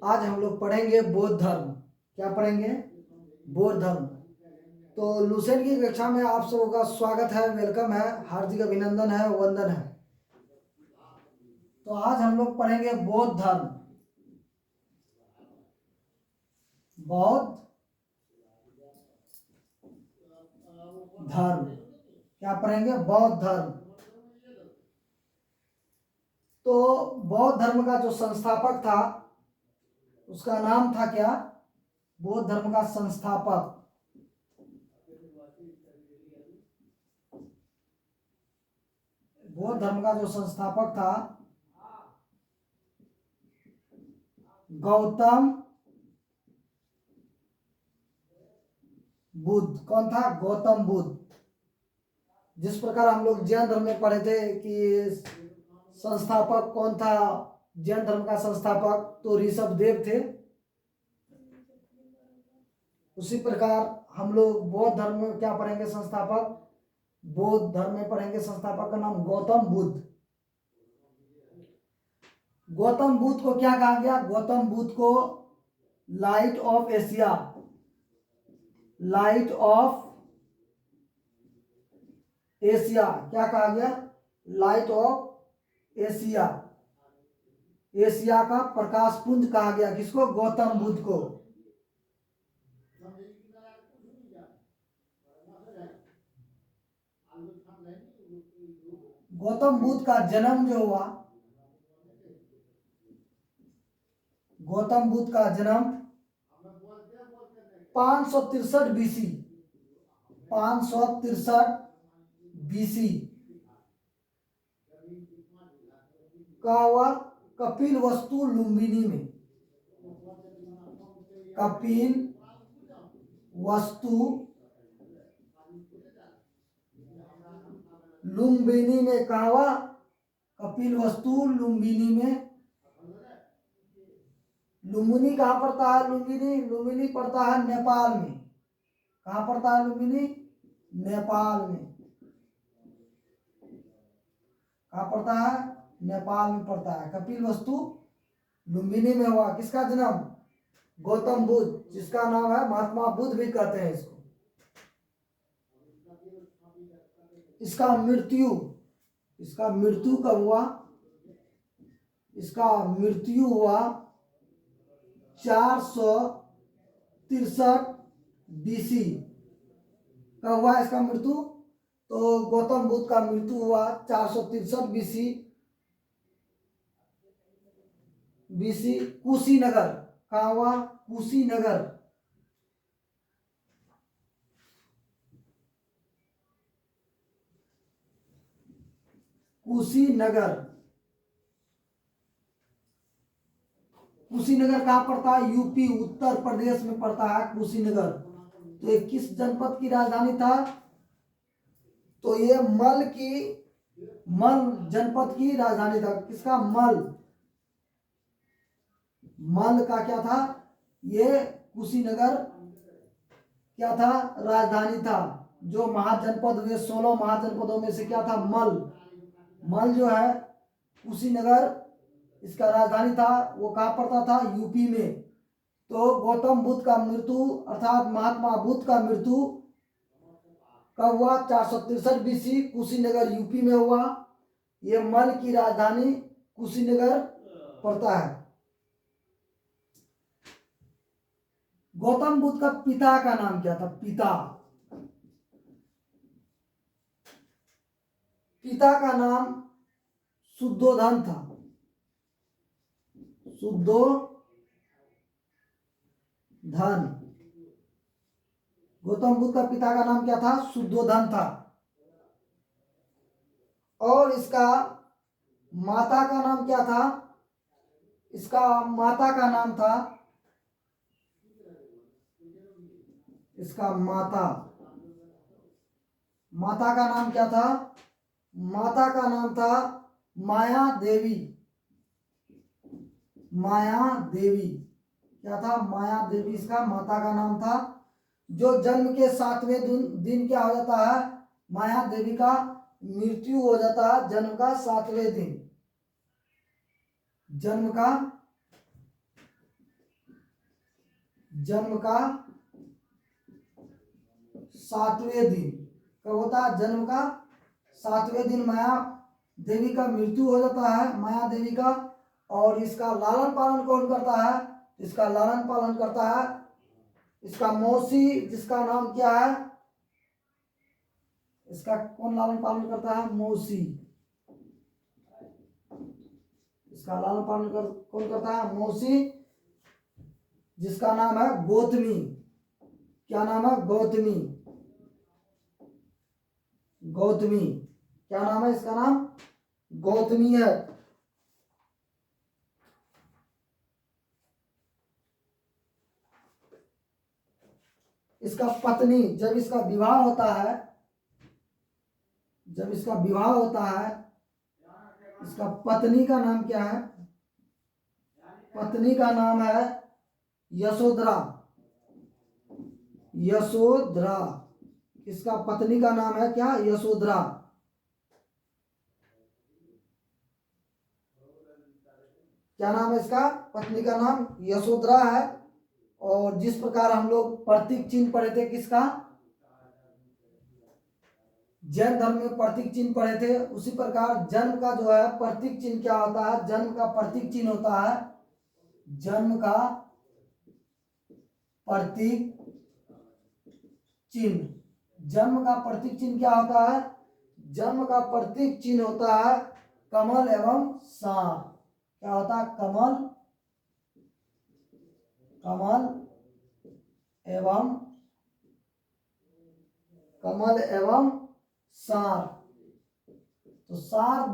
आज हम लोग पढ़ेंगे बौद्ध धर्म। क्या पढ़ेंगे? बौद्ध धर्म। तो लुसेंट की कक्षा में आप सबों का स्वागत है, वेलकम है, हार्दिक अभिनंदन है, वंदन है। तो आज हम लोग पढ़ेंगे बौद्ध धर्म। बौद्ध धर्म क्या पढ़ेंगे? बौद्ध धर्म। तो बौद्ध धर्म का जो संस्थापक था उसका नाम था क्या? बौद्ध धर्म का संस्थापक बौद्ध धर्म का जो संस्थापक था गौतम बुद्ध। कौन था? गौतम बुद्ध। जिस प्रकार हम लोग जैन धर्म में पढ़े थे कि संस्थापक कौन था जैन धर्म का संस्थापक, तो ऋषभ देव थे। उसी प्रकार हम लोग बौद्ध धर्म में क्या पढ़ेंगे? संस्थापक। बौद्ध धर्म में पढ़ेंगे संस्थापक का नाम गौतम बुद्ध। गौतम बुद्ध को क्या कहा गया? गौतम बुद्ध को light of Asia, light of Asia क्या कहा गया? लाइट ऑफ एशिया, एशिया का प्रकाश पुंज कहा गया। किसको? गौतम बुद्ध को। गौतम बुद्ध का जन्म जो हुआ, गौतम बुद्ध का जन्म 563 बीसी, 563 बीसी का हुआ कपिल वस्तु लुम्बिनी में। कपिल वस्तु लुम्बिनी में कहा हुआ? कपिल वस्तु लुम्बिनी में। लुम्बिनी कहाँ पड़ता है? लुम्बिनी लुम्बिनी पड़ता है नेपाल में। कहाँ पड़ता है लुम्बिनी? नेपाल में। कहाँ पड़ता है? नेपाल में पड़ता है। कपिल वस्तु लुम्बिनी में हुआ। किसका जन्म? गौतम बुद्ध, जिसका नाम है महात्मा बुद्ध भी कहते हैं इसको। इसका मृत्यु कब हुआ? इसका मृत्यु हुआ 463 बीसी। कब हुआ इसका मृत्यु? तो गौतम बुद्ध का मृत्यु हुआ 463 बीसी, कुशीनगर। कहाँ हुआ? कुशीनगर। कुशीनगर। कुशीनगर कहाँ पड़ता है? यूपी उत्तर प्रदेश में पड़ता है कुशीनगर। तो ये किस जनपद की राजधानी था? तो ये मल जनपद की राजधानी था। किसका? मल का क्या था? ये कुशीनगर क्या था? राजधानी था। जो महाजनपद हुए 16 महाजनपदों में से क्या था? मल जो है कुशीनगर इसका राजधानी था। वो कहाँ पड़ता था? यूपी में। तो गौतम बुद्ध का मृत्यु अर्थात महात्मा बुद्ध का मृत्यु कब हुआ? 463 बीसी, कुशीनगर यूपी में हुआ। ये मल की राजधानी कुशीनगर पड़ता है। गौतम बुद्ध का पिता का नाम क्या था? पिता का नाम शुद्धोधन था। शुद्धोधन। गौतम बुद्ध का पिता का नाम क्या था? शुद्धोधन था। और इसका माता का नाम क्या था? इसका माता का नाम था, इसका माता का नाम क्या था? माता का नाम था माया देवी। क्या था? माया देवी इसका माता का नाम था। जो जन्म के 7वें दिन क्या हो जाता है? माया देवी का मृत्यु हो जाता है। जन्म का 7वें दिन, जन्म का जन्म का 7वें दिन। कब होता है? जन्म का 7वें दिन माया देवी का मृत्यु हो जाता है, माया देवी का। और इसका लालन पालन कौन करता है? इसका लालन पालन करता है इसका मौसी, जिसका नाम क्या है? इसका कौन लालन पालन करता है? मौसी। इसका लालन पालन कौन करता है? मौसी, जिसका नाम है गौतमी। क्या नाम है? गौतमी। गौतमी। क्या नाम है इसका? नाम गौतमी है। इसका पत्नी, जब इसका विवाह होता है, जब इसका विवाह होता है, इसका पत्नी का नाम क्या है? पत्नी का नाम है यशोधरा। यशोधरा। इसका पत्नी का नाम है क्या? यशोधरा। क्या नाम है इसका? पत्नी का नाम यशोधरा है। और जिस प्रकार हम लोग प्रतीक चिन्ह पढ़े थे, किसका? जैन धर्म में प्रतीक चिन्ह पढ़े थे, उसी प्रकार जन्म का जो है प्रतीक चिन्ह क्या होता है? जन्म का प्रतीक चिन्ह होता है, जन्म का प्रतीक चिन्ह। जन्म का प्रतीक चिन्ह क्या होता है? जन्म का प्रतीक चिन्ह होता है कमल एवं सांप। क्या होता है? कमल, कमल एवं, कमल एवं सांप। तो सांप,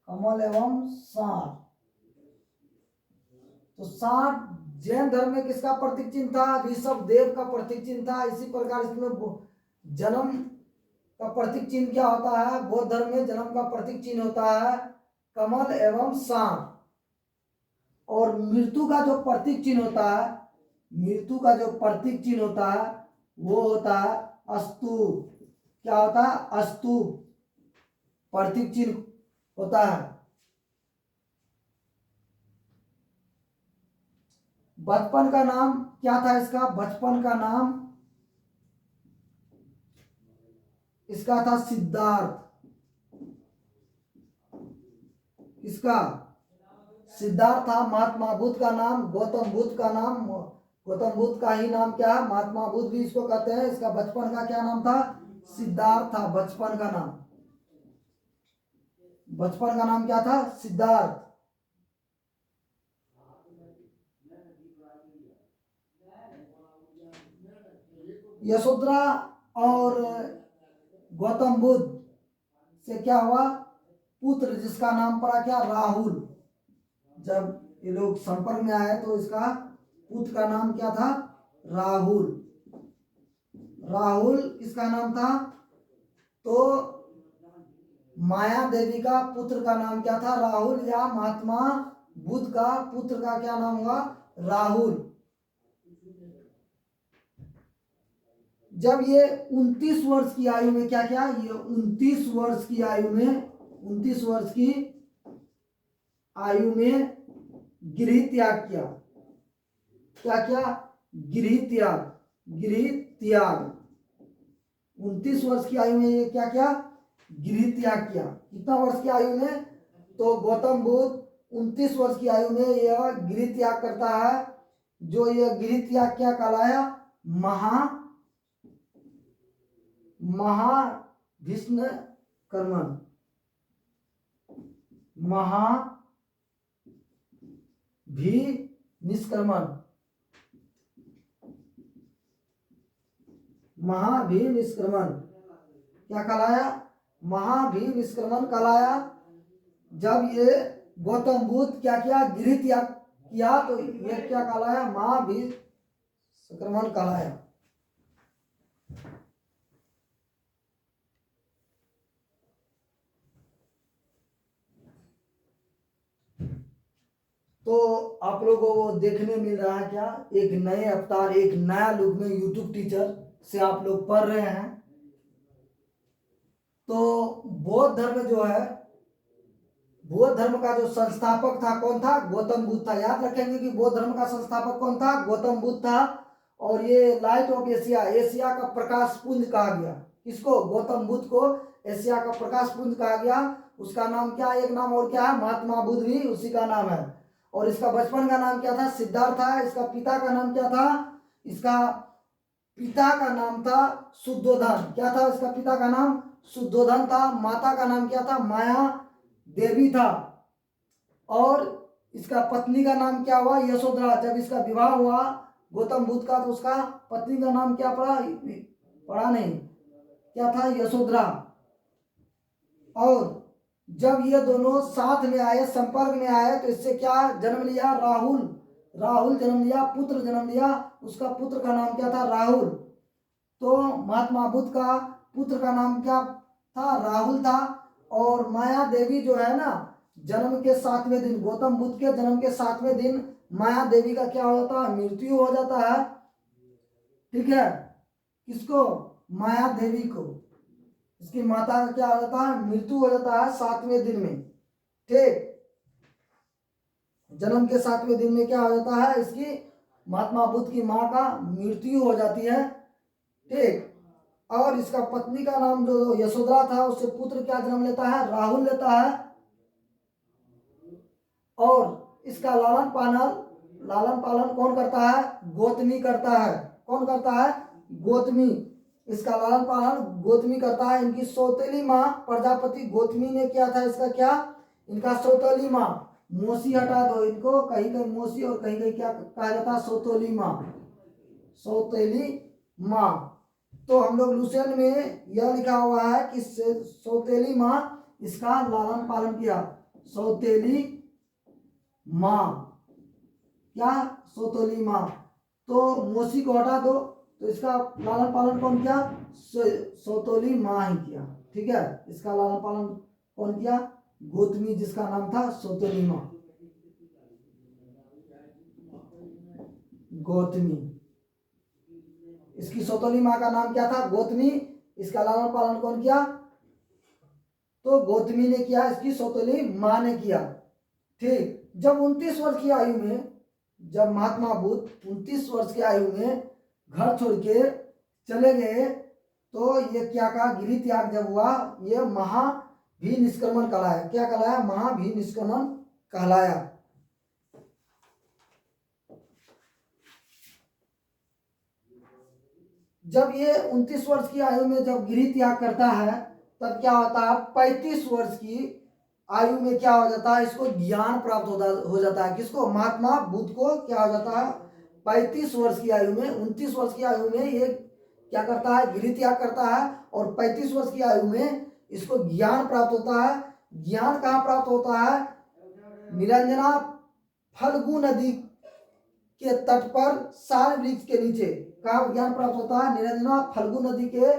कमल एवं सांप। तो सांप जैन धर्म में किसका प्रतीक चिन्ह था? ऋषभ देव का प्रतीक चिन्ह था। इसी प्रकार इसमें जन्म का प्रतीक चिन्ह क्या होता है? बौद्ध धर्म में जन्म का प्रतीक चिन्ह होता है कमल एवं सांप। और मृत्यु का जो प्रतीक चिन्ह होता है, मृत्यु का जो प्रतीक चिन्ह होता है वो होता है स्तूप। क्या होता है? स्तूप प्रतीक चिन्ह होता है। बचपन का नाम क्या था इसका? बचपन का नाम इसका था सिद्धार्थ। इसका सिद्धार्थ था। महात्मा बुद्ध का नाम, गौतम बुद्ध का नाम, गौतम बुद्ध का ही नाम क्या है? महात्मा बुद्ध भी इसको कहते हैं। इसका बचपन का क्या नाम था? सिद्धार्थ था बचपन का नाम। बचपन का नाम क्या था? सिद्धार्थ। यशोधरा और गौतम बुद्ध से क्या हुआ? पुत्र, जिसका नाम पड़ा क्या? राहुल। जब ये लोग संपर्क में आए तो इसका पुत्र का नाम क्या था? राहुल। राहुल इसका नाम था। तो माया देवी का पुत्र का नाम क्या था? राहुल। या महात्मा बुद्ध का पुत्र का क्या नाम हुआ? राहुल। जब ये 29 वर्ष की आयु में क्या किया? ये 29 वर्ष की आयु में, 29 वर्ष की आयु में गृह त्याग किया। क्या किया? गृह त्याग। गृह त्याग। 29 वर्ष की आयु में ये क्या किया? गृह त्याग किया। कितना वर्ष की आयु में? तो गौतम बुद्ध 29 वर्ष की आयु में यह गृह त्याग करता है। जो यह गृह त्याग क्या कहलाया? महाभिष्ण कर्मण। निष्क्रमण। महाभिनिष्क्रमण क्या कहलाया? महाभिनिष्क्रमण कहलाया। जब ये गौतम बुद्ध क्या किया? गृह त्याग किया, तो ये क्या कहलाया? महाभिनिष्क्रमण कहलाया। तो आप लोगों को देखने मिल रहा है क्या? एक नए अवतार, एक नया लुक में यूट्यूब टीचर से आप लोग पढ़ रहे हैं। तो बौद्ध धर्म जो है, बौद्ध धर्म का जो संस्थापक था कौन था? गौतम बुद्ध था। याद रखेंगे कि बौद्ध धर्म का संस्थापक कौन था? गौतम बुद्ध था। और ये लाइट ऑफ एशिया, एशिया का प्रकाश पुंज कहा गया। किसको? गौतम बुद्ध को एशिया का प्रकाश पुंज कहा गया। उसका नाम क्या? एक नाम और क्या है? महात्मा बुद्ध भी उसी का नाम है। और इसका बचपन का नाम क्या था? सिद्धार्थ था। इसका पिता का नाम क्या था? इसका पिता का नाम था शुद्धोधन। क्या था इसका पिता का नाम? शुद्धोधन था। माता का नाम क्या था? माया देवी था। और इसका पत्नी का नाम क्या हुआ? यशोधरा। जब इसका विवाह हुआ गौतम बुद्ध का तो उसका पत्नी का नाम क्या पड़ा? पड़ा नहीं, क्या था? यशोधरा। और जब ये दोनों साथ में आए, संपर्क में आए, तो इससे क्या जन्म लिया? राहुल। राहुल जन्म लिया, पुत्र जन्म लिया। उसका पुत्र का नाम क्या था? राहुल। तो महात्मा बुद्ध का पुत्र का नाम क्या था? राहुल था। और माया देवी जो है ना, जन्म के 7वें दिन, गौतम बुद्ध के जन्म के 7वें दिन माया देवी का क्या हो जाता है? मृत्यु हो जाता है। ठीक है, किसको? माया देवी को। इसकी माता का क्या हो जाता है? मृत्यु हो जाता है 7वें दिन में। ठीक, जन्म के 7वें दिन में क्या हो जाता है? इसकी महात्मा बुद्ध की माँ का मृत्यु हो जाती है। ठीक, और इसका पत्नी का नाम जो यशोधरा था, उससे पुत्र क्या जन्म लेता है? राहुल लेता है। और इसका लालन पालन कौन करता है? गौतमी करता है। कौन करता है? गौतमी। इसका लालन पालन गौतमी करता है। इनकी सौतेली माँ प्रजापति गौतमी ने किया था। इसका क्या? इनका सौतेली माँ। मौसी हटा दो इनको, कहीं कहीं मौसी और कहीं कहीं क्या कहा जाता है? सौतेली माँ। सौतेली माँ। तो हम लोग लुसेंट में यह लिखा हुआ है कि सौतेली माँ इसका लालन पालन किया। सौतेली माँ, क्या? सौतेली माँ। तो मौसी को हटा दो, तो इसका लालन पालन कौन किया? सौतेली माँ ही किया। ठीक है, इसका लालन पालन कौन किया? गौतमी, जिसका नाम था सौतेली माँ। गौतमी। इसकी सौतेली माँ का नाम क्या था? गौतमी। इसका लालन पालन कौन किया? तो गौतमी ने किया, इसकी सौतेली माँ ने किया। ठीक, जब 29 वर्ष की आयु में, जब महात्मा बुद्ध 29 वर्ष की आयु में घर छोड़ के चले गए, तो ये क्या कहा? गिरि त्याग जब हुआ, ये महाभिनिष्क्रमण कहलाया। क्या कहलाया? महाभिनिष्क्रमण कहलाया। जब ये 29 वर्ष की आयु में जब गिरि त्याग करता है, तब क्या होता है? 35 वर्ष की आयु में क्या हो जाता है? इसको ज्ञान प्राप्त हो जाता है। किसको? महात्मा बुद्ध को क्या हो जाता है? 35 वर्ष की आयु में, 29 वर्ष की आयु में ये क्या करता है? गिरि त्याग करता है। और 35 वर्ष की आयु में इसको ज्ञान प्राप्त होता है। ज्ञान कहाँ प्राप्त होता है? निरंजना फल्गु नदी के तट पर साल वृक्ष के नीचे। कहाँ ज्ञान प्राप्त होता है? निरंजना फल्गु नदी के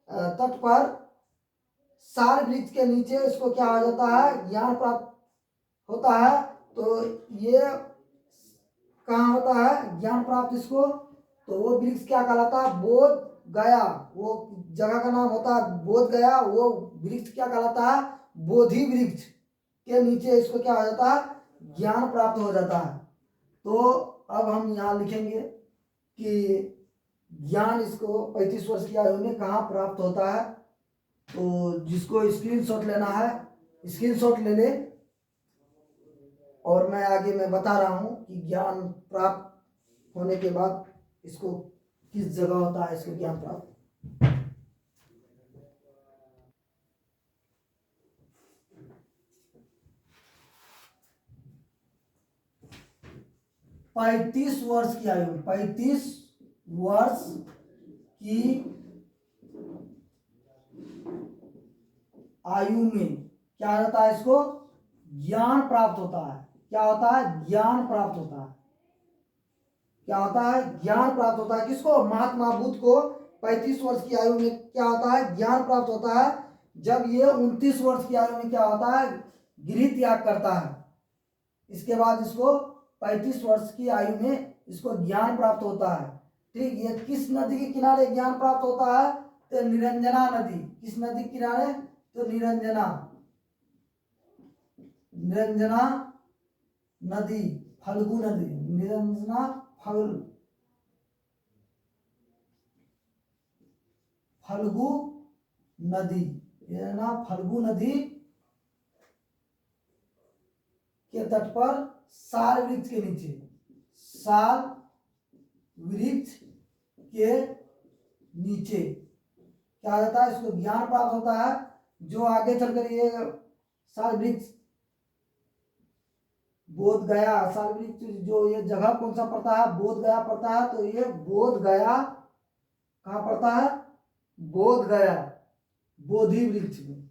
तट पर साल वृक्ष के नीचे इसको क्या हो जाता है? ज्ञान प्राप्त होता है। तो ये कहाँ होता है ज्ञान प्राप्त इसको? तो वो वृक्ष क्या कहलाता है? बोध गया। वो जगह का नाम होता है बोध गया। वो वृक्ष क्या कहलाता है? बोधि वृक्ष के नीचे इसको क्या हो जाता है? ज्ञान प्राप्त हो जाता है। तो अब हम यहाँ लिखेंगे कि ज्ञान इसको 35 वर्ष की आयु में कहाँ प्राप्त होता है। तो जिसको स्क्रीनशॉट लेना है स्क्रीनशॉट ले ले। और मैं आगे मैं बता रहा हूँ कि ज्ञान प्राप्त होने के बाद इसको किस जगह होता है इसको ज्ञान प्राप्त। 35 वर्ष की आयु में, 35 वर्ष की आयु में क्या होता है? इसको ज्ञान प्राप्त होता है। क्या होता है? ज्ञान प्राप्त होता है। क्या होता है? ज्ञान प्राप्त होता है। किसको? महात्मा बुद्ध को 35 वर्ष की आयु में क्या होता है? ज्ञान प्राप्त होता है। जब ये 29 वर्ष की आयु में क्या होता है? गृह त्याग करता है। इसके बाद इसको 35 वर्ष की आयु में इसको ज्ञान प्राप्त होता है। ठीक, ये किस नदी के किनारे ज्ञान प्राप्त होता है? तो निरंजना नदी। किस नदी के किनारे? तो निरंजना। निरंजना नदी, फल्गु नदी, निरंजना फल्गु नदी, ये ना फल्गु नदी के तट पर साल वृक्ष के नीचे, साल वृक्ष के नीचे क्या होता है, इसको ज्ञान प्राप्त होता है। जो आगे चलकर ये साल वृक्ष बोध गया, साल वृक्ष जो ये जगह कौन सा पड़ता है, बोध गया पड़ता है। तो ये बोध गया कहाँ पड़ता है, बोध गया, बोधि वृक्ष में।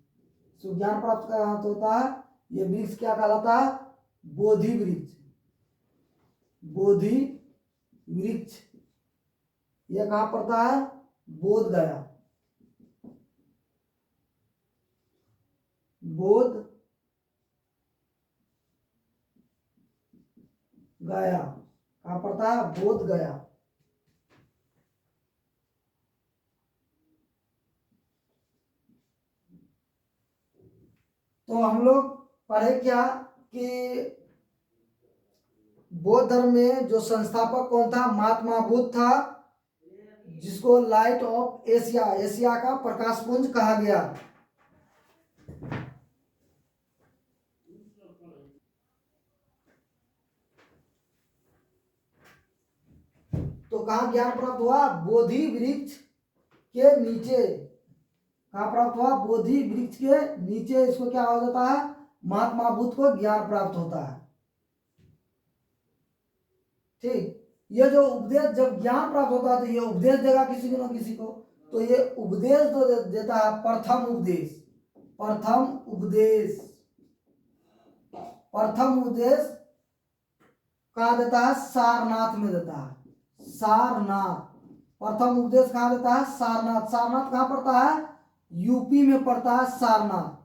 तो ज्ञान प्राप्त कहाँ होता है, ये वृक्ष क्या कहलाता है, बोधि वृक्ष, बोधि वृक्ष। ये कहाँ पड़ता है, बोध गया, बोध गया कहाँ पड़ता है, बोध गया। तो हम लोग पढ़े क्या कि बौद्ध धर्म में जो संस्थापक कौन था, महात्मा बुद्ध था, जिसको लाइट ऑफ एशिया, एशिया का प्रकाश पुंज कहा गया। तो कहाँ ज्ञान प्राप्त हुआ, बोधि वृक्ष के नीचे। कहाँ प्राप्त हुआ, बोधि वृक्ष के नीचे। इसको क्या हो जाता है, महात्मा बुद्ध को ज्ञान प्राप्त होता है। ठीक, ये जो उपदेश, जब ज्ञान प्राप्त होता है तो ये उपदेश देगा किसी को ना किसी को। तो ये उपदेश तो देता है, प्रथम उपदेश, प्रथम उपदेश, प्रथम उपदेश कहाँ देता है, सारनाथ में देता है, सारनाथ। प्रथम उपदेश कहाँ देता है, सारनाथ। सारनाथ कहाँ पड़ता है, यूपी में पड़ता है सारनाथ।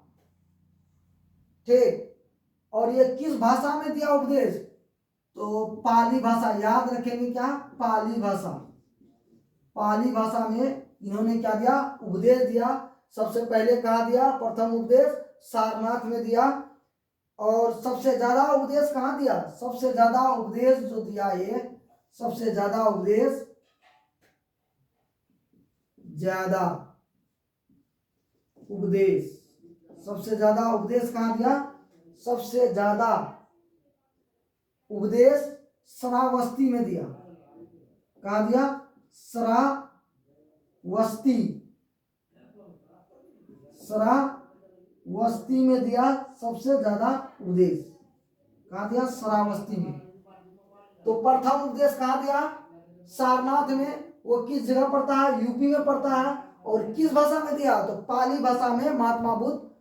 ठीक, और ये किस भाषा में दिया उपदेश, तो पाली भाषा, याद रखेंगे क्या, पाली भाषा। पाली भाषा में इन्होंने क्या दिया, उपदेश दिया। सबसे पहले कहाँ दिया, प्रथम उपदेश सारनाथ में दिया। और सबसे ज्यादा उपदेश कहाँ दिया, सबसे ज्यादा उपदेश जो दिया, ये सबसे ज्यादा उपदेश, ज्यादा उपदेश, सबसे ज्यादा उपदेश कहाँ दिया, सबसे ज्यादा उपदेश श्रावस्ती में दिया। कहाँ दिया, श्रावस्ती, श्रावस्ती में दिया सबसे ज्यादा उपदेश। कहाँ दिया, श्रावस्ती में। तो प्रथम उपदेश कहाँ दिया, सारनाथ में। वो किस जगह पड़ता है, यूपी में पड़ता है। और किस भाषा में दिया, तो पाली भाषा में महात्मा बुद्ध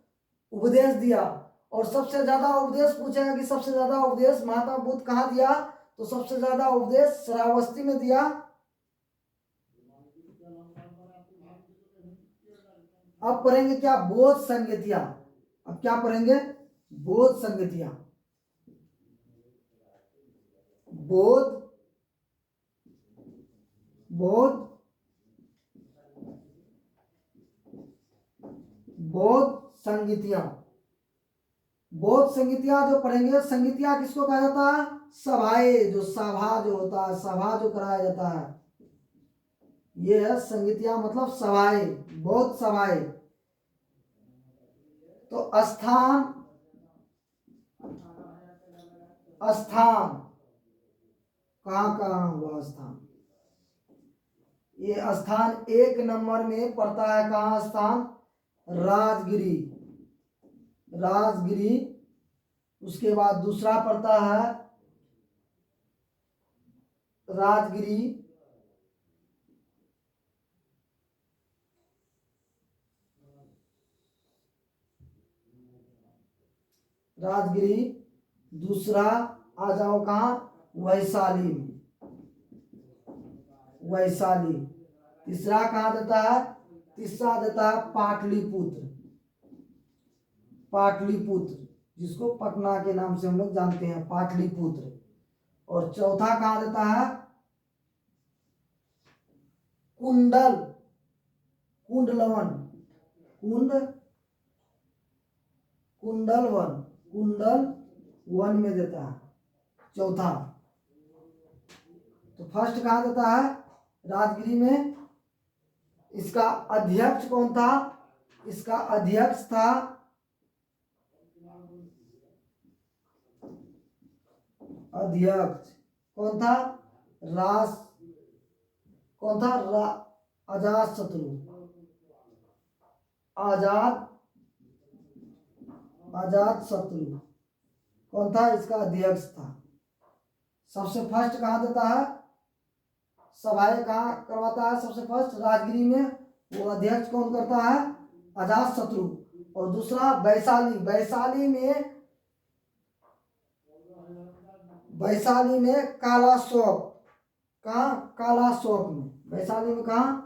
उपदेश दिया। और सबसे ज्यादा उपदेश पूछेगा कि सबसे ज्यादा उपदेश महात्मा बुद्ध कहाँ दिया, तो सबसे ज्यादा उपदेश श्रावस्ती में दिया। अब पढ़ेंगे क्या, बोध संगतिया। अब क्या पढ़ेंगे, बोध संगतिया। बोध, बोध, बोध संगीतिया। बोध संगीतिया जो पढ़ेंगे, संगीतिया किसको कहा जाता है, सभाएं, जो सभा जो होता है, सभा जो कराया जाता है, ये है संगीतिया, मतलब सभाएं, बहुत सभाएं। तो स्थान, स्थान कहाँ कहाँ हुआ स्थान, ये स्थान एक नंबर में पड़ता है। कहाँ स्थान, राजगिरी, राजगिरी। उसके बाद दूसरा पड़ता है राजगिरी, राजगिरी। दूसरा आ जाओ कहाँ, वैशाली, वैशाली। तीसरा कहाँ देता है, तीसरा देता है पाटलिपुत्र, पाटलिपुत्र, जिसको पटना के नाम से हम लोग जानते हैं, पाटलिपुत्र। और चौथा कहाँ देता है, कुंडल, कुंडलवन, कुंडलवन, कुंडल वन में देता है। चौथा, तो फर्स्ट कहाँ देता है? राजगिरी में। इसका अध्यक्ष कौन था? इसका अध्यक्ष था अध्यक्ष कौन था? कौन था? अजात शत्रु। अजात शत्रु कौन था? इसका अध्यक्ष था। सबसे फर्स्ट कहाँ देता है? सभाएं कहाँ करवाता है? सबसे फर्स्ट राजगिरी में। वो अध्यक्ष कौन करता है? अजात शत्रु। और दूसरा वैशाली। वैशाली में कालाशोक। कहाँ? कालाशोक में। वैशाली में कहाँ?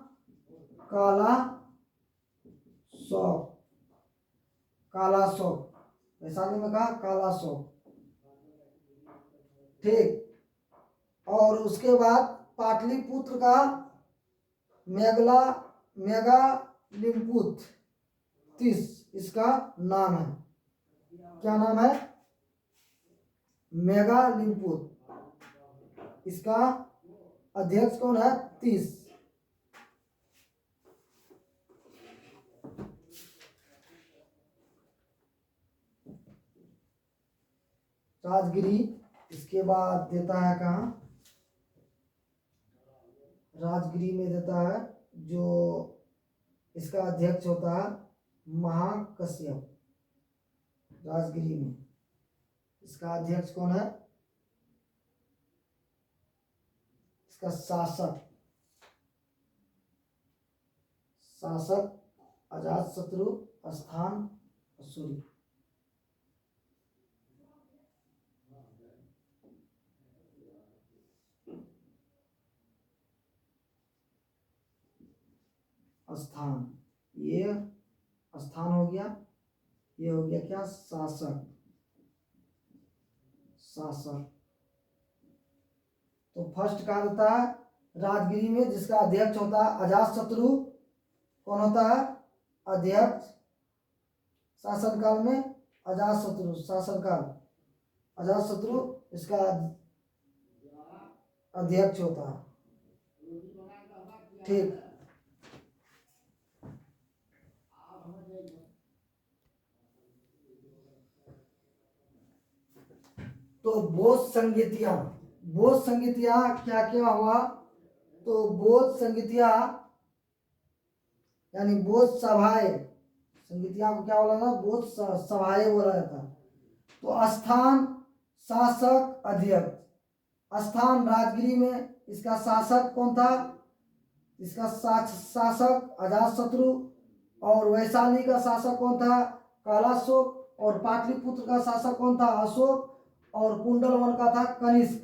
कालाशोक। वैशाली में कहाँ? कालाशोक। ठीक। और उसके बाद पाटलिपुत्र का मेगालिपुत्र इसका नाम है। क्या नाम है? मेगालिपुत्र। इसका अध्यक्ष कौन है? 30। राजगिरी। इसके बाद देता है कहाँ? राजगिरी में देता है जो इसका अध्यक्ष होता है महाकश्यप। राजगिरी में इसका अध्यक्ष कौन है? इसका शासक अजात शत्रु स्थान सूर्य। स्थान, ये स्थान हो गया। ये हो गया क्या? शासक। तो फर्स्ट कहा होता है राजगिरी में, जिसका अध्यक्ष होता है अजात शत्रु। कौन होता है? अध्यक्ष। शासनकाल में अजात शत्रु। अजात शत्रु इसका अध्यक्ष होता है। ठीक। तो बोध संगीतियां क्या क्या हुआ? तो बोध संगीतियां यानी बोध सभाएं। संगीतियां को क्या बोला था? बोध सभाएं बोला जाता। तो स्थान, शासक, अध्यक्ष। स्थान राजगिरी में इसका शासक कौन था? इसका शासक अजातशत्रु। और वैशाली का शासक कौन था? कालाशोक। और पाटलिपुत्र का शासक कौन था? अशोक। और कुंडलवन का था कनिष्क।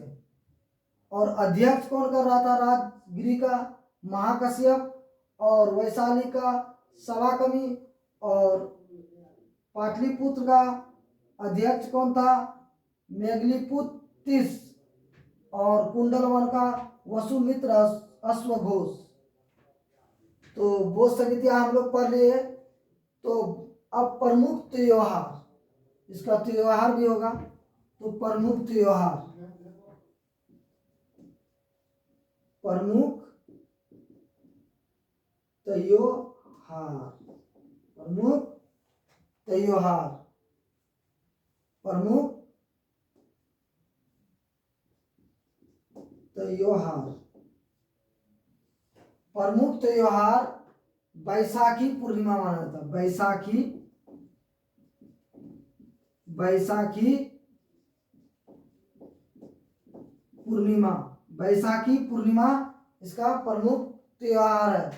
और अध्यक्ष कौन कर रहा था राजगिरी का? महाकश्यप। और वैशाली का सवाकमी। और पाटलिपुत्र का अध्यक्ष कौन था? मेघलिपुत्र। और कुंडलवन का वसुमित्र अश्वघोष। तो वो संगीतियां हम लोग पढ़ लिए। तो अब प्रमुख त्योहार, इसका त्योहार भी होगा। तो प्रमुख त्योहार, प्रमुख त्योहार बैसाखी पूर्णिमा माना जाता है। बैसाखी पूर्णिमा इसका प्रमुख त्योहार है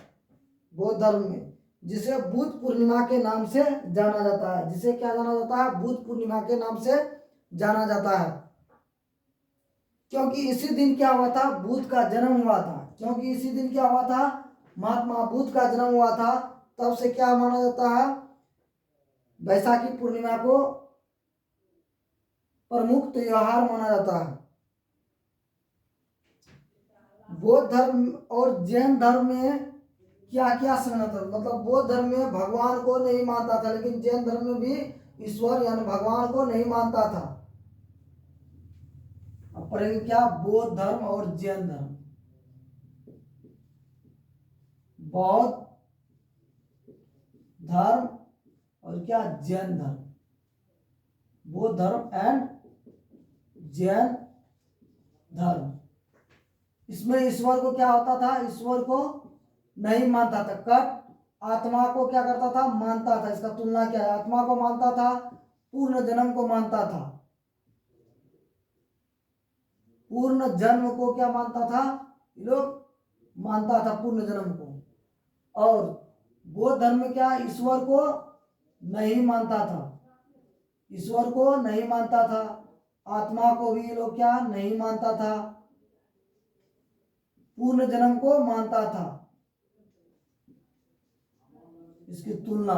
बौद्ध धर्म में, जिसे बुद्ध पूर्णिमा के नाम से जाना जाता है। जिसे क्या जाना जाता है? बुद्ध पूर्णिमा के नाम से जाना जाता है। क्योंकि इसी दिन क्या हुआ था? बुद्ध का जन्म हुआ था। क्योंकि इसी दिन क्या हुआ था? महात्मा बुद्ध का जन्म हुआ था। तब से क्या माना जाता है? बैसाखी पूर्णिमा को प्रमुख त्योहार माना जाता है। बौद्ध धर्म और जैन धर्म में क्या क्या संगत है? मतलब बौद्ध धर्म में भगवान को नहीं मानता था, लेकिन जैन धर्म में भी ईश्वर यानी भगवान को नहीं मानता था। अब पढ़ेंगे क्या, बौद्ध धर्म और जैन धर्म। बौद्ध धर्म और क्या, जैन धर्म। बौद्ध धर्म एंड जैन धर्म। इसमें ईश्वर को क्या होता था, ईश्वर को नहीं मानता था। कट आत्मा को क्या करता था, मानता था। इसका तुलना क्या है, आत्मा को मानता था, पूर्ण जन्म को मानता था। पूर्ण जन्म को क्या मानता था, ये लोग मानता था पूर्ण जन्म को। और बौद्ध धर्म में क्या, ईश्वर को नहीं मानता था, ईश्वर को नहीं मानता था। आत्मा को भी ये लोग क्या नहीं मानता था, पूर्ण जन्म को मानता था। इसकी तुलना,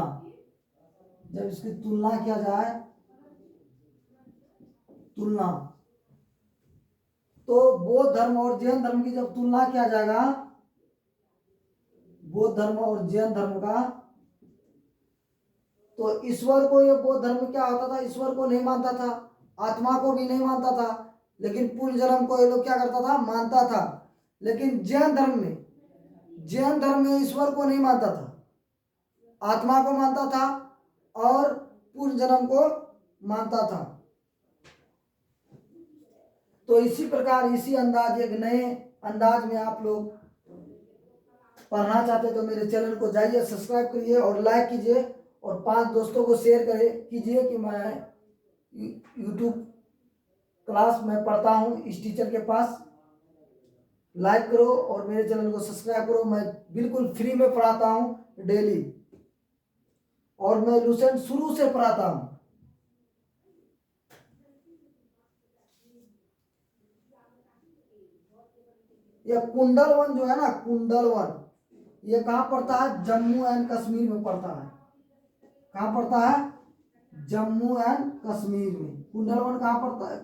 जब इसकी तुलना किया जाए, तुलना, तो बौद्ध धर्म और जैन धर्म की जब तुलना किया जाएगा, बौद्ध धर्म और जैन धर्म का, तो ईश्वर को, ये बौद्ध धर्म क्या होता था, ईश्वर को नहीं मानता था, आत्मा को भी नहीं मानता था, लेकिन पूर्ण जन्म को ये लोग क्या करता था, मानता था। लेकिन जैन धर्म में, जैन धर्म में ईश्वर को नहीं मानता था, आत्मा को मानता था और पूर्ण जन्म को मानता था। तो इसी प्रकार, इसी अंदाज, एक नए अंदाज में आप लोग पढ़ना चाहते तो मेरे चैनल को जाइए, सब्सक्राइब करिए और लाइक कीजिए और 5 दोस्तों को शेयर करें कीजिए कि मैं यूट्यूब क्लास में पढ़ता हूँ इस टीचर के पास। लाइक करो और मेरे चैनल को सब्सक्राइब करो। मैं बिल्कुल फ्री में पढ़ाता हूँ डेली, और मैं लुसेंट शुरू से पढ़ाता हूँ। ये कुंडलवन जो है ना, कुंडलवन, ये कहाँ पड़ता है, जम्मू एंड कश्मीर में पड़ता है। कहाँ पड़ता है, जम्मू एंड कश्मीर में। कुंडलवन कहाँ पड़ता है,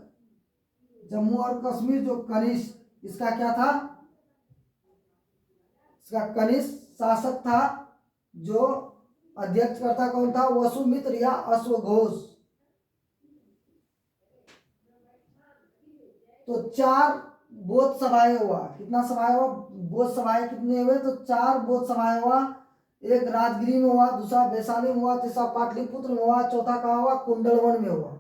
जम्मू और कश्मीर। जो कनिष्क इसका क्या था, इसका कनिष्क शासक था। जो अध्यक्षकर्ता कौन था, वसुमित्र या अश्वघोष। तो 4 बौद्ध सभाएं हुआ। कितना सभाएं हुआ, बौद्ध सभाएं कितने हुए, तो 4 बौद्ध सभाएं हुआ। एक राजगिरी में हुआ, दूसरा वैशाली में हुआ, तीसरा पाटलिपुत्र में हुआ, चौथा कहाँ हुआ, कुंडलवन में हुआ।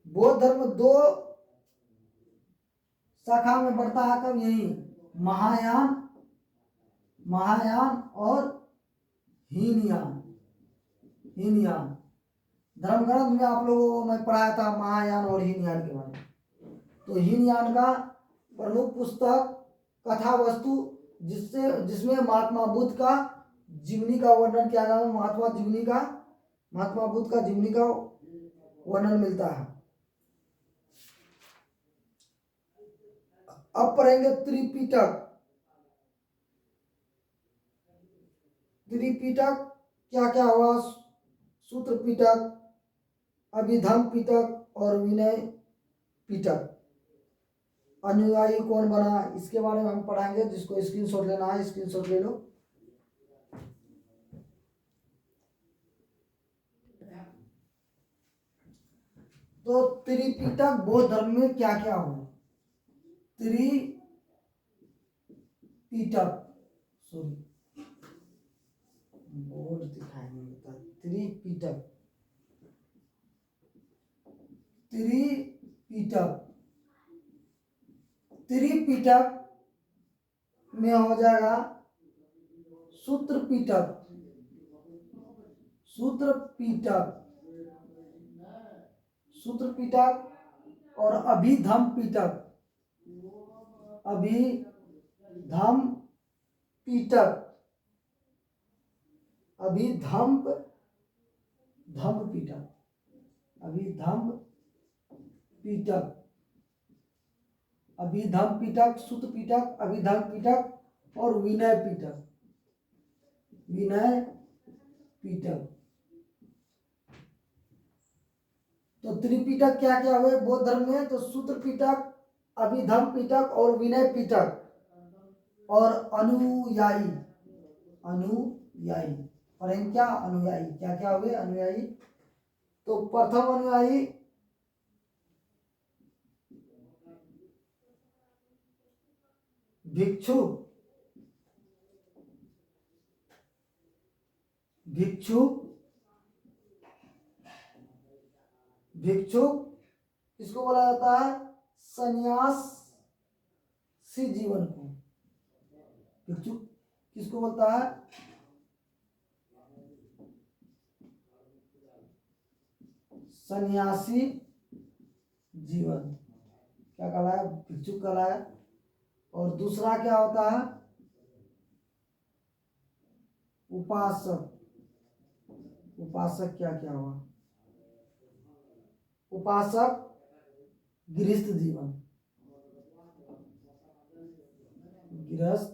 बौद्ध धर्म 2 शाखा में बढ़ता है, कब, यही महायान, महायान और हीनयान। हीनयान धर्म ग्रंथ में आप लोगों को मैं पढ़ाया था महायान और हीनयान के बारे में। तो हीनयान का प्रमुख पुस्तक कथा वस्तु, जिसमें महात्मा बुद्ध का जीवनी का वर्णन किया गया है। महात्मा बुद्ध का जीवनी का वर्णन मिलता है। अब पढ़ेंगे त्रिपिटक। त्रिपिटक क्या क्या हुआ, सूत्र पिटक, अभिधम पिटक और विनय पिटक। अनुयायी कौन बना, इसके बारे में हम पढ़ाएंगे। जिसको स्क्रीनशॉट लेना है स्क्रीनशॉट ले लो। तो त्रिपिटक बौद्ध धर्म में क्या क्या हुआ, त्रिपिटक, सॉरी बोर्ड दिखाएंगे, त्रिपिटक, त्रिपिटक, त्रिपिटक में हो जाएगा सूत्र पिटक, सूत्र पिटक, सूत्र पिटक और अभिधम पिटक, अभिधम पिटक, अभिधम धम पिटक, अभिधम पिटक, अभिधम पिटक, सूत्र पिटक, अभिधम पिटक और विनय पिटक, विनय पिटक। तो त्रिपिटक क्या क्या हुए बौद्ध धर्म में, तो सूत्र पिटक, अभिधम पिटक और विनय पिटक। और अनुयायी, अनुयायी पढ़ेंगे क्या, अनुयायी क्या क्या हुए अनुयायी। तो प्रथम अनुयायी भिक्षुक, भिक्षुक, भिक्षुक किसको बोला जाता है, सन्यासी जीवन को। भिक्षुक किसको बोलता है, सन्यासी जीवन क्या कहलाया, भिक्षुक कहलाया। और दूसरा क्या होता है, उपासक, उपासक क्या क्या हुआ, उपासक गृहस्थ जीवन, गृहस्थ,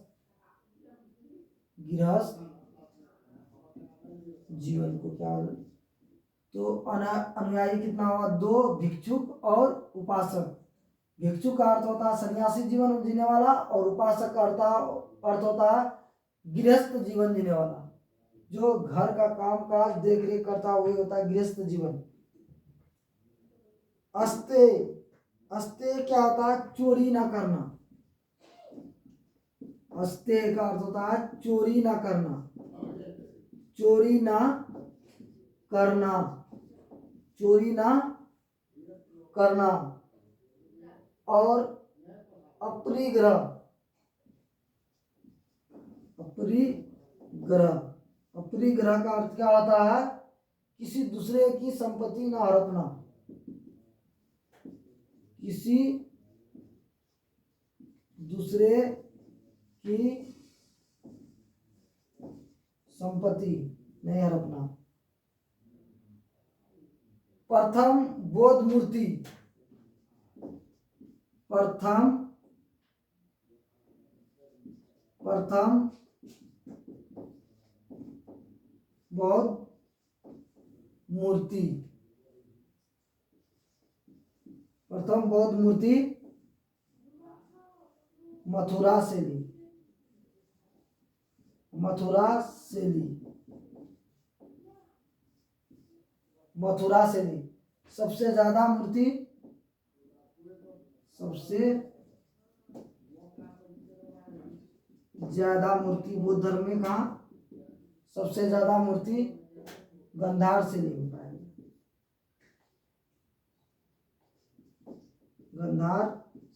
गृहस्थ जीवन को क्या। तो अनुयायी कितना हुआ, दो, भिक्षुक और उपासक। भिक्षुक का अर्थ होता है सन्यासी जीवन जीने वाला और उपासक का अर्थ होता है गृहस्थ जीवन जीने वाला, जो घर का काम काज देख रेख करता हुए होता है गृहस्थ जीवन। अस्ते, अस्ते क्या होता है, चोरी ना करना। अस्ते का अर्थ होता है चोरी ना करना, चोरी ना करना, चोरी ना करना। और अपरिग्रह, अपरिग्रह, अपरिग्रह का अर्थ क्या होता है, किसी दूसरे की संपत्ति ना हड़पना, किसी दूसरे की संपत्ति नहीं हड़पना। प्रथम बौद्ध मूर्ति, प्रथम बौद्ध मूर्ति, प्रथम बौद्ध मूर्ति मथुरा से ली, मथुरा से ली, मथुरा से ली। सबसे ज्यादा मूर्ति, सबसे ज्यादा मूर्ति बौद्ध धर्म में कहा, सबसे ज्यादा मूर्ति गंधार से ली पाएंगे, गंधार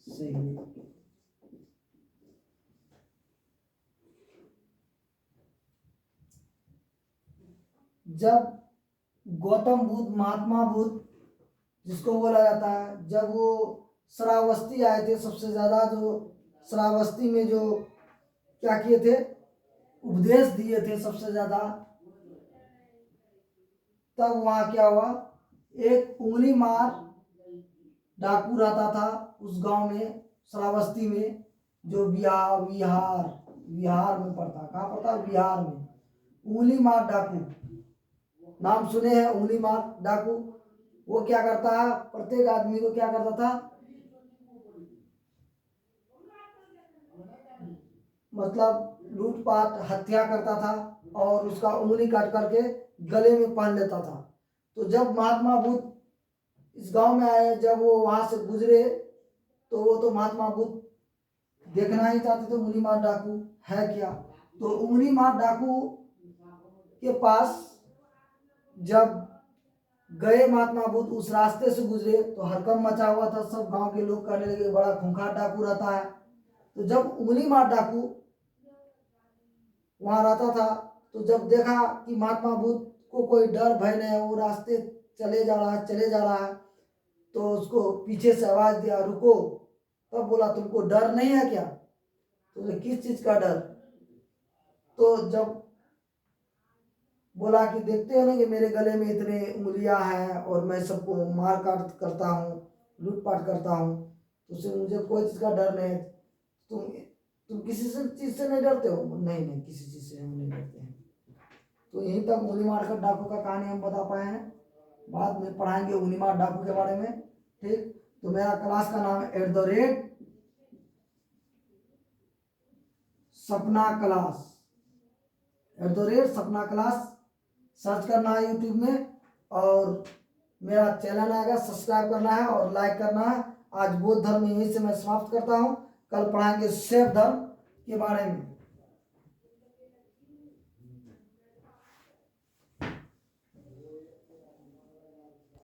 से ली। जब गौतम बुद्ध, महात्मा बुद्ध जिसको बोला जाता है, जब वो श्रावस्ती आए थे, सबसे ज्यादा जो श्रावस्ती में जो क्या किए थे, उपदेश दिए थे सबसे ज्यादा, तब वहां क्या हुआ, एक उंगली मार डाकू रहता था उस गांव में, श्रावस्ती में, जो बिहार बिहार बिहार में पड़ता, कहाँ पड़ता, बिहार में। उंगली मार डाकू, नाम सुने हैं उंगली मार डाकू। वो क्या करता है, प्रत्येक आदमी को क्या करता था, मतलब लूटपाट हत्या करता था और उसका उंगली काट करके गले में पहन लेता था। तो जब महात्मा बुद्ध इस गांव में आए, जब वो वहां से गुजरे, तो वो तो महात्मा बुद्ध देखना ही चाहते थे उंगली मार डाकू है क्या। तो उंगली मार डाकू के पास जब गए महात्मा बुद्ध, उस रास्ते से गुजरे तो हड़कंप मचा हुआ था, सब गांव के लोग कहने लगे बड़ा खूंखार डाकू रहता है। तो जब उंगली मार डाकू वहां रहता था, तो जब देखा कि महात्मा बुद्ध को कोई डर भय नहीं है, वो रास्ते चले जा रहा है, चले जा रहा है, तो उसको पीछे से आवाज दिया रुको। तब बोला तुमको डर नहीं है क्या, तो किस चीज का डर। तो जब बोला कि देखते हो ना कि मेरे गले में इतने उंगलियां हैं और मैं सबको मार काट करता हूँ, लूटपाट करता हूँ, तो उससे मुझे कोई चीज का डर नहीं है। तुम किसी से चीज से नहीं डरते हो, नहीं नहीं किसी चीज से हम नहीं डरते हैं। तो यहीं तक उंगली मारकर डाकू का कहानी हम बता पाए हैं, बाद में पढ़ाएंगे उंगली मार डाकू के बारे में। ठीक, तो मेरा क्लास का नाम है सपना क्लास, @सपना क्लास सर्च करना है यूट्यूब में, और मेरा चैनल आएगा, सब्सक्राइब करना है और लाइक करना है। आज बौद्ध धर्म यहीं से मैं समाप्त करता हूँ। कल पढ़ाएंगे शैव धर्म के बारे में।